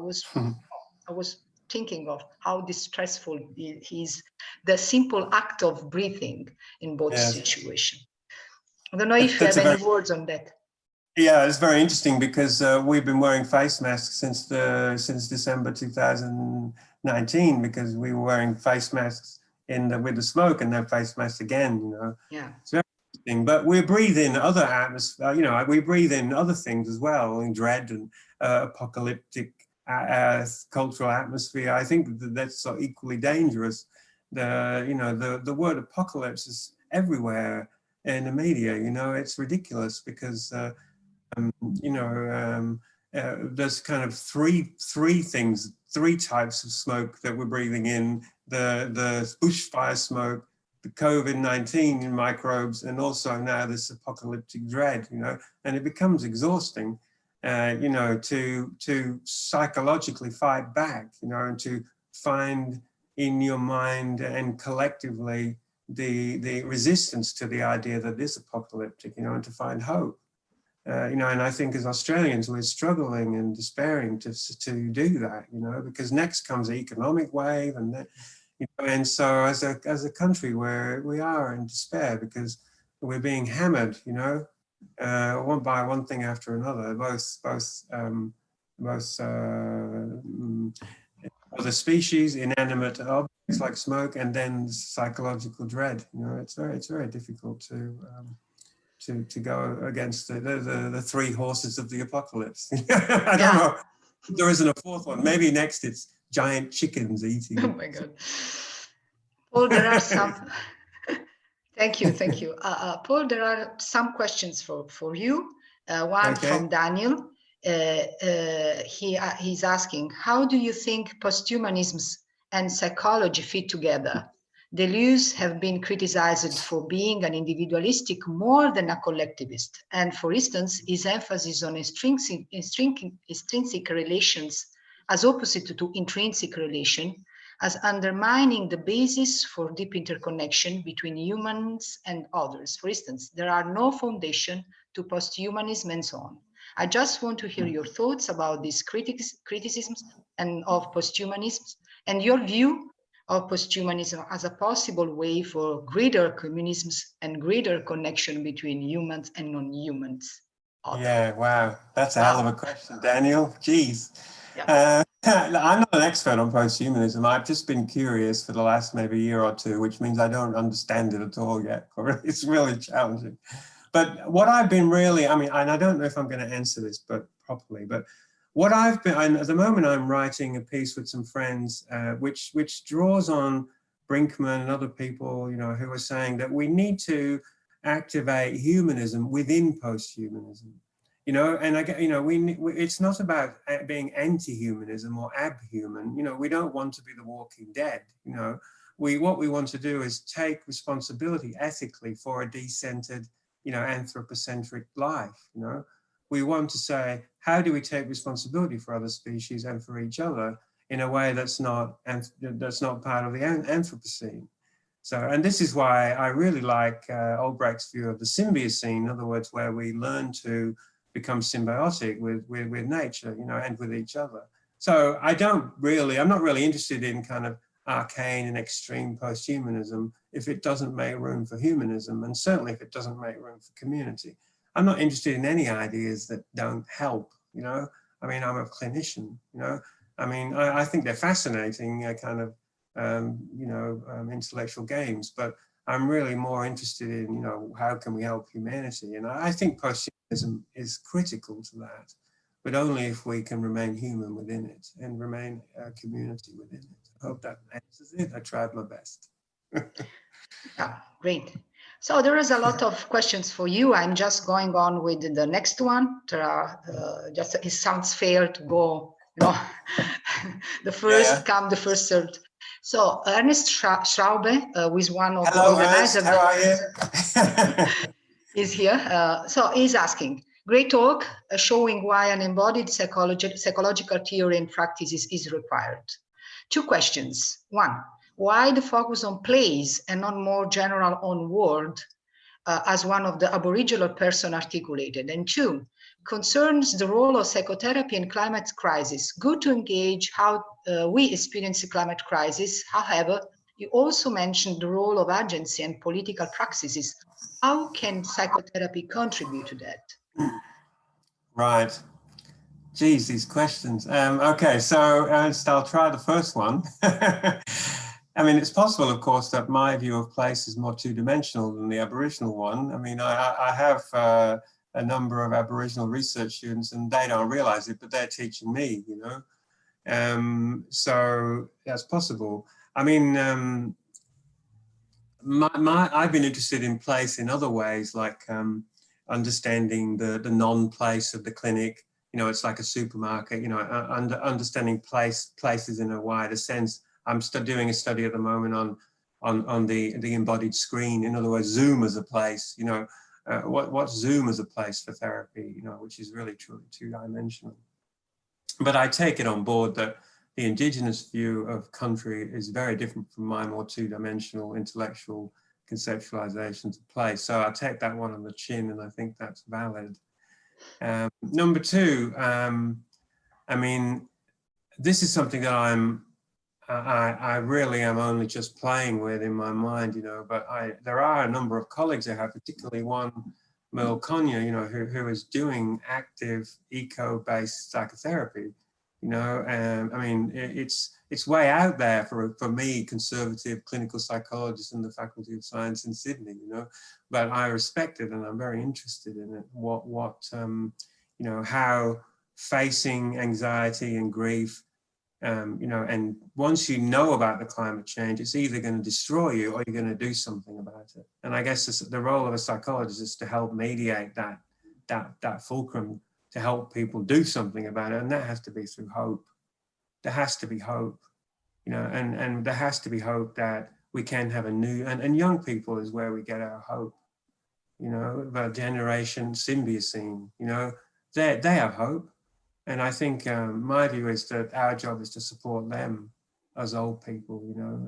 was thinking of how distressful is the simple act of breathing in both situations. I don't know if you have any words on that. Yeah, it's very interesting because we've been wearing face masks since December 2019 because we were wearing face masks with the smoke and then face masks again. Yeah, it's very interesting. But we breathe in other atmosphere. We breathe in other things as well, in dread and apocalyptic cultural atmosphere. I think that's equally dangerous. The word apocalypse is everywhere in the media. It's ridiculous because there's kind of three types of smoke that we're breathing in: the bushfire smoke, the COVID-19 microbes, and also now this apocalyptic dread. And it becomes exhausting. To psychologically fight back, and to find in your mind and collectively the resistance to the idea that it is apocalyptic, and to find hope. And I think as Australians, we're struggling and despairing to do that, because next comes the economic wave, and so as a country where we are in despair because we're being hammered, one by one thing after another, both other species, inanimate objects like smoke, and then psychological dread. It's very difficult to go against the three horses of the apocalypse. I don't know. There isn't a fourth one. Maybe next it's giant chickens eating. Oh my God. Well, there are some. Thank you. Paul, there are some questions for you. One from Daniel. He's asking, how do you think posthumanism and psychology fit together? Deleuze have been criticized for being an individualistic more than a collectivist. And for instance, his emphasis on extrinsic relations as opposite to intrinsic relation, as undermining the basis for deep interconnection between humans and others. For instance, there are no foundation to posthumanism and so on. I just want to hear your thoughts about these criticisms and of posthumanism and your view of posthumanism as a possible way for greater communisms and greater connection between humans and non-humans. Yeah, wow, that's a hell of a question, Daniel. Jeez. Yeah. I'm not an expert on posthumanism. I've just been curious for the last maybe year or two, which means I don't understand it at all yet. It's really challenging. But what I've been really, and I don't know if I'm going to answer this properly, but what I've been, at the moment I'm writing a piece with some friends, which draws on Brinkman and other people, who are saying that we need to activate humanism within posthumanism. It's not about being anti-humanism or abhuman. We don't want to be the walking dead. What we want to do is take responsibility ethically for a decentered, anthropocentric life. We want to say, how do we take responsibility for other species and for each other in a way that's not part of the Anthropocene? So, and this is why I really like Albrecht's view of the Symbiocene, in other words, where we learn to become symbiotic with nature, and with each other. So I'm not really interested in kind of arcane and extreme posthumanism if it doesn't make room for humanism, and certainly if it doesn't make room for community. I'm not interested in any ideas that don't help, I'm a clinician, I think they're fascinating intellectual games, but I'm really more interested in, you know, how can we help humanity? And I think post-humanism is critical to that, but only if we can remain human within it and remain a community within it. I hope that answers it. I tried my best. Yeah, great. So there is a lot of questions for you. I'm just going on with the next one. There are just, it sounds fair to go, you know, the first come, the first served. So Ernest Schraube, who is one of the organizers. Ernst, how are you? Is here. So he's asking, great talk showing why an embodied psychological theory and practice is required. Two questions. One, why the focus on place and not more general on world, as one of the Aboriginal person articulated? And two, concerns the role of psychotherapy in climate crisis. Good to engage how we experience the climate crisis. However, you also mentioned the role of agency and political praxis. How can psychotherapy contribute to that? Right. Geez, these questions. Okay, so I'll try the first one. I mean, it's possible, of course, that my view of place is more two-dimensional than the Aboriginal one. I mean, I have a number of Aboriginal research students, and they don't realize it, but they're teaching me, you know. So that's possible. I mean, I've been interested in place in other ways, like understanding the non-place of the clinic. You know, it's like a supermarket, you know, understanding places in a wider sense. I'm still doing a study at the moment on the embodied screen. In other words, Zoom as a place, you know, what's Zoom as a place for therapy, you know, which is really truly two-dimensional. But I take it on board that the Indigenous view of country is very different from my more two-dimensional intellectual conceptualizations of place. So I take that one on the chin, and I think that's valid. Number two, I mean, this is something that I really am only just playing with in my mind, you know, but there are a number of colleagues I have, particularly one, Merle Konya, you know, who is doing active eco-based psychotherapy, you know. I mean, it's way out there for me, conservative clinical psychologist in the Faculty of Science in Sydney, you know, but I respect it and I'm very interested in it. You know, how facing anxiety and grief, you know, and once you know about the climate change, it's either going to destroy you or you're going to do something about it. And I guess the role of a psychologist is to help mediate that fulcrum, to help people do something about it. And that has to be through hope. There has to be hope, you know, and there has to be hope that we can have a new, and young people is where we get our hope, you know, the generation Symbiocene, you know, they have hope. And I think my view is that our job is to support them as old people, you know,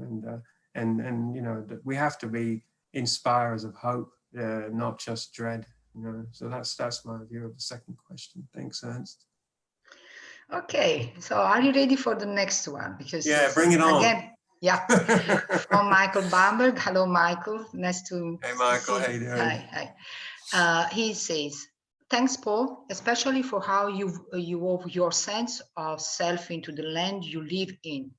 and you know, that we have to be inspirers of hope, not just dread, you know. So that's my view of the second question. Thanks, Ernst. Okay, so are you ready for the next one? Because yeah, bring it on. Again, yeah, from Michael Bamberg. Hello, Michael. Nice to Hey, Michael. see you. How you doing? Hi. He says, thanks, Paul, especially for how you wove your sense of self into the land you live in.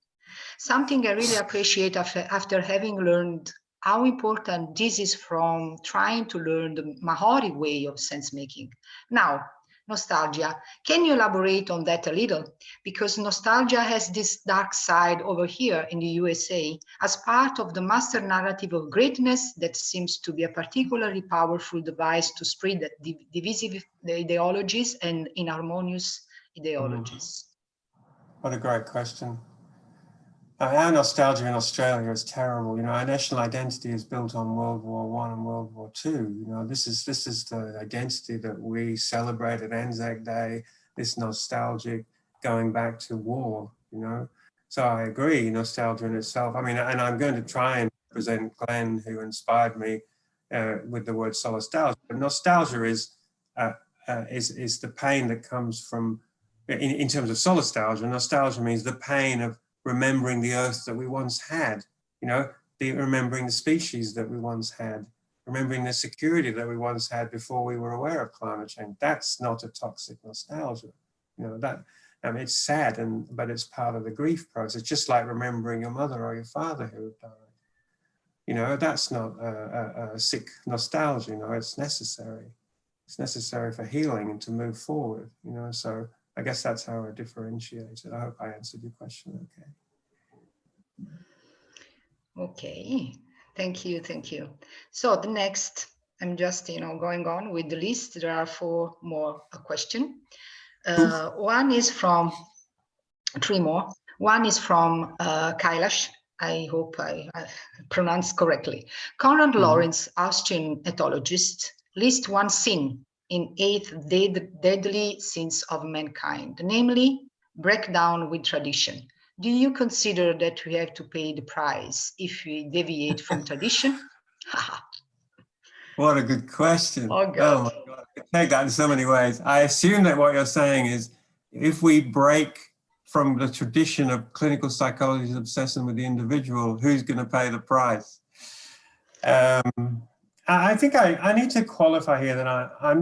Something I really appreciate after having learned how important this is from trying to learn the Maori way of sense making. Now, nostalgia. Can you elaborate on that a little? Because nostalgia has this dark side over here in the USA as part of the master narrative of greatness that seems to be a particularly powerful device to spread divisive ideologies and inharmonious ideologies. What a great question. Our nostalgia in Australia is terrible. You know, our national identity is built on World War I and World War II. You know, this is the identity that we celebrate at Anzac Day, this nostalgic going back to war, you know. So I agree, nostalgia in itself. I mean, and I'm going to try and present Glenn, who inspired me with the word solastalgia. But nostalgia is the pain that comes from, in terms of solastalgia, nostalgia means the pain of remembering the earth that we once had, you know, remembering the species that we once had, remembering the security that we once had before we were aware of climate change. That's not a toxic nostalgia, you know. That, I mean, it's sad, but it's part of the grief process, just like remembering your mother or your father who have died. You know, that's not a sick nostalgia, you know, it's necessary. It's necessary for healing and to move forward, you know, so I guess that's how I differentiate it. I hope I answered your question okay. Okay, thank you, thank you. So the next, I'm just, you know, going on with the list. There are 4 more questions. One is from, 3 more. One is from Kailash. I hope I pronounced correctly. Conrad Lawrence, Austrian ethologist, lists one sin in 8 deadly sins of mankind, namely breakdown with tradition. Do you consider that we have to pay the price if we deviate from tradition? What a good question. Oh, God. Oh my God, I can take that in so many ways. I assume that what you're saying is if we break from the tradition of clinical psychology's obsession with the individual, who's going to pay the price? I think I need to qualify here that I'm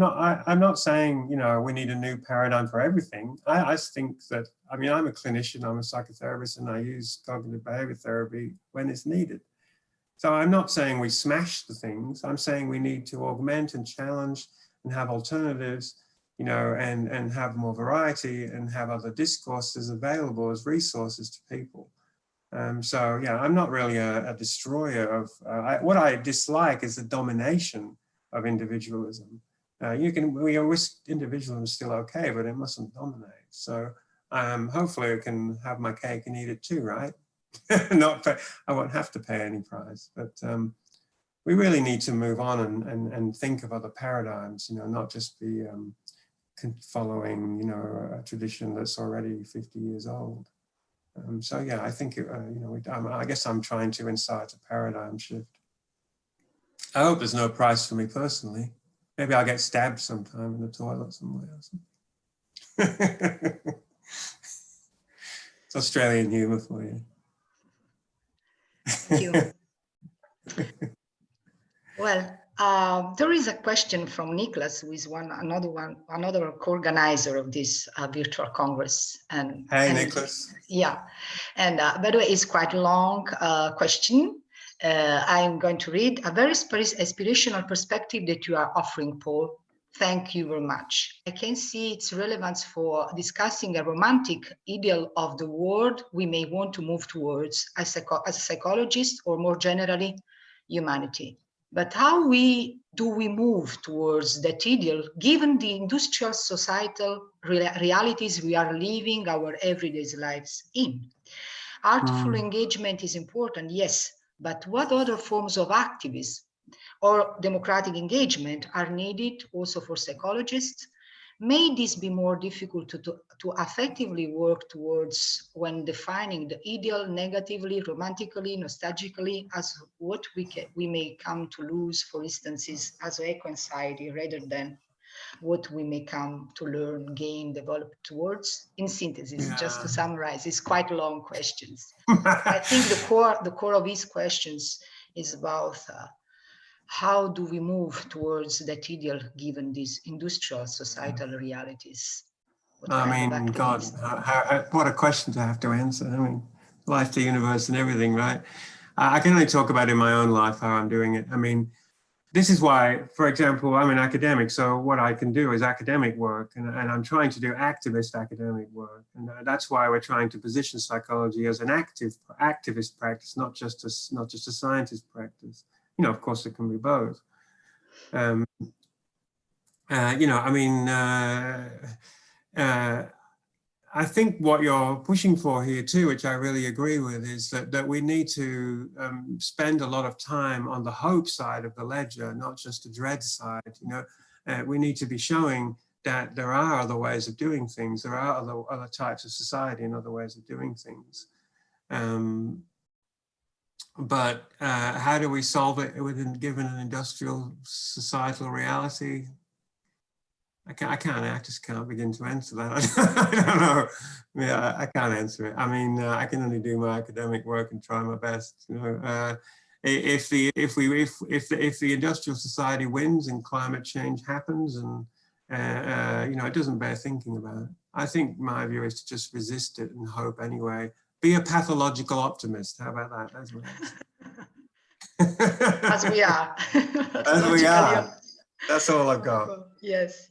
not saying, you know, we need a new paradigm for everything. I think that, I mean, I'm a clinician, I'm a psychotherapist, and I use cognitive behavior therapy when it's needed. So I'm not saying we smash the things. I'm saying we need to augment and challenge and have alternatives, you know, and have more variety and have other discourses available as resources to people. So yeah, I'm not really a destroyer of, what I dislike is the domination of individualism. Individualism is still okay, but it mustn't dominate. So hopefully I can have my cake and eat it too, right? I won't have to pay any price, but we really need to move on and think of other paradigms, you know, not just be following, you know, a tradition that's already 50 years old. So yeah, I think, you know, I guess I'm trying to incite a paradigm shift. I hope there's no price for me personally. Maybe I'll get stabbed sometime in the toilet somewhere or something. It's Australian humor for you. Thank you. Well, there is a question from Nicholas, who is another co-organizer of this virtual congress. And Nicholas. Yeah, and by the way, it's quite a long question. I'm going to read a very aspirational perspective that you are offering, Paul. Thank you very much. I can see its relevance for discussing a romantic ideal of the world we may want to move towards as a psychologist, or more generally, humanity. But how do we move towards that ideal, given the industrial societal realities we are living our everyday lives in? Artful engagement is important, yes, but what other forms of activism or democratic engagement are needed also for psychologists? May this be more difficult to effectively work towards when defining the ideal negatively, romantically, nostalgically, as what we may come to lose, for instance, as eco-anxiety, rather than what we may come to learn, gain, develop towards? In synthesis, just to summarize, it's quite long questions. I think the core of these questions is about how do we move towards that ideal given these industrial societal realities? I mean, God, what a question to have to answer. I mean, life, the universe and everything, right? I can only talk about in my own life how I'm doing it. I mean, this is why, for example, I'm an academic, so what I can do is academic work, and I'm trying to do activist academic work. And that's why we're trying to position psychology as an activist practice, not just a scientist practice. You know, of course, it can be both. You know, I mean, I think what you're pushing for here too, which I really agree with, is that we need to spend a lot of time on the hope side of the ledger, not just the dread side. You know, we need to be showing that there are other ways of doing things. There are other types of society and other ways of doing things. But how do we solve it given an industrial societal reality? I just can't begin to answer that. I don't know. Yeah, I can't answer it. I mean, I can only do my academic work and try my best. You know, if the industrial society wins and climate change happens, and you know, it doesn't bear thinking about. I think my view is to just resist it and hope anyway. Be a pathological optimist. How about that? That's what I As we are. As we are. That's all I've got. Yes.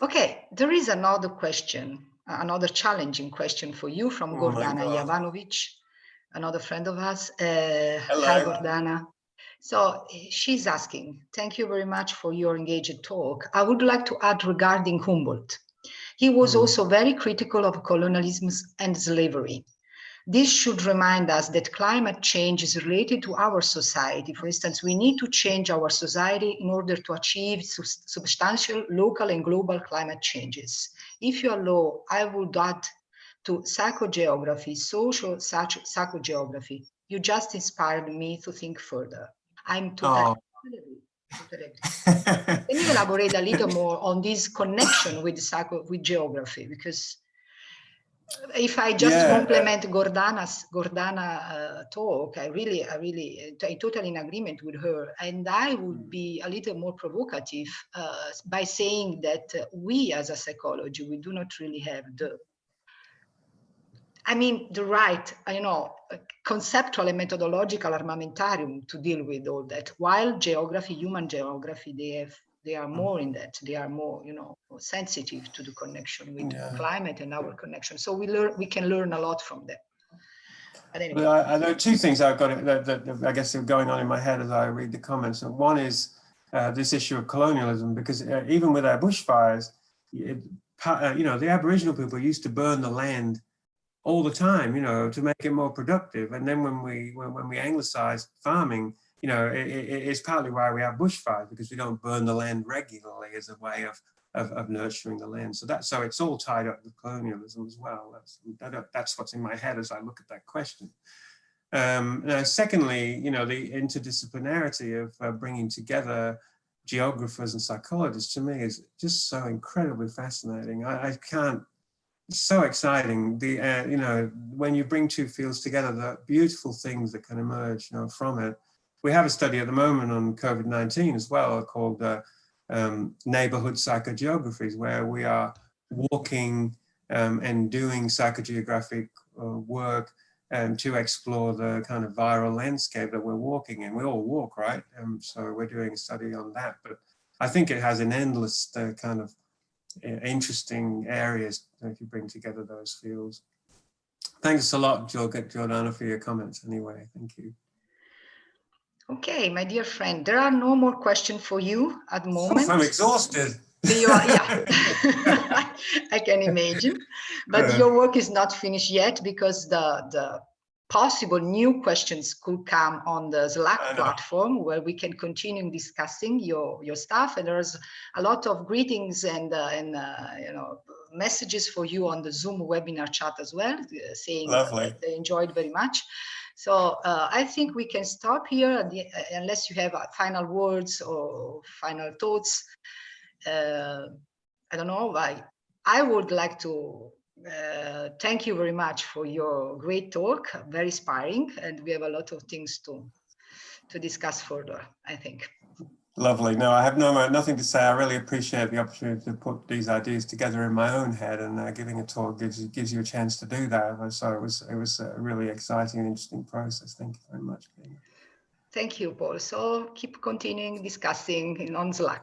Okay, there is another question, another challenging question for you from Gordana Jovanovic, another friend of us. Hello. Hi, Gordana. So she's asking, thank you very much for your engaged talk. I would like to add regarding Humboldt. He was also very critical of colonialism and slavery. This should remind us that climate change is related to our society. For instance, we need to change our society in order to achieve substantial local and global climate changes. If you allow, I would add to psychogeography, social psychogeography. You just inspired me to think further. I'm totally Can you elaborate a little more on this connection with geography? Because if I just complement Gordana's talk, I'm totally in agreement with her. And I would be a little more provocative by saying that we as a psychology, we do not really have the right, conceptual and methodological armamentarium to deal with all that. While geography, human geography, they are more in that. They are more, sensitive to the connection with climate and our connection. So we can learn a lot from them. But anyway. Well, there are two things I've got that I guess are going on in my head as I read the comments. And one is this issue of colonialism, because even with our bushfires, the Aboriginal people used to burn the land all the time, to make it more productive. And then when we anglicized farming, it's partly why we have bushfires, because we don't burn the land regularly as a way of nurturing the land. So it's all tied up with colonialism as well. That's what's in my head as I look at that question. Now, secondly, the interdisciplinarity of bringing together geographers and psychologists, to me, is just so incredibly fascinating. It's so exciting. When you bring two fields together, the beautiful things that can emerge, from it. We have a study at the moment on COVID-19 as well, called neighborhood psychogeographies, where we are walking and doing psychogeographic work to explore the kind of viral landscape that we're walking in. We all walk, right? So we're doing a study on that. But I think it has an endless kind of interesting areas if you bring together those fields. Thanks a lot, Jordana, for your comments anyway. Thank you. Okay, my dear friend, there are no more questions for you at the moment. I'm exhausted. Yeah, I can imagine. But your work is not finished yet, because the possible new questions could come on the Slack platform, where we can continue discussing your stuff. And there's a lot of greetings and messages for you on the Zoom webinar chat as well, saying they enjoyed very much. So I think we can stop here, unless you have final words or final thoughts. I don't know. I would like to thank you very much for your great talk, very inspiring, and we have a lot of things to discuss further, I think. Lovely. No, I have nothing to say. I really appreciate the opportunity to put these ideas together in my own head, and giving a talk gives you a chance to do that. So it was a really exciting and interesting process. Thank you very much, Pina. Thank you, Paul. So keep continuing discussing on Slack.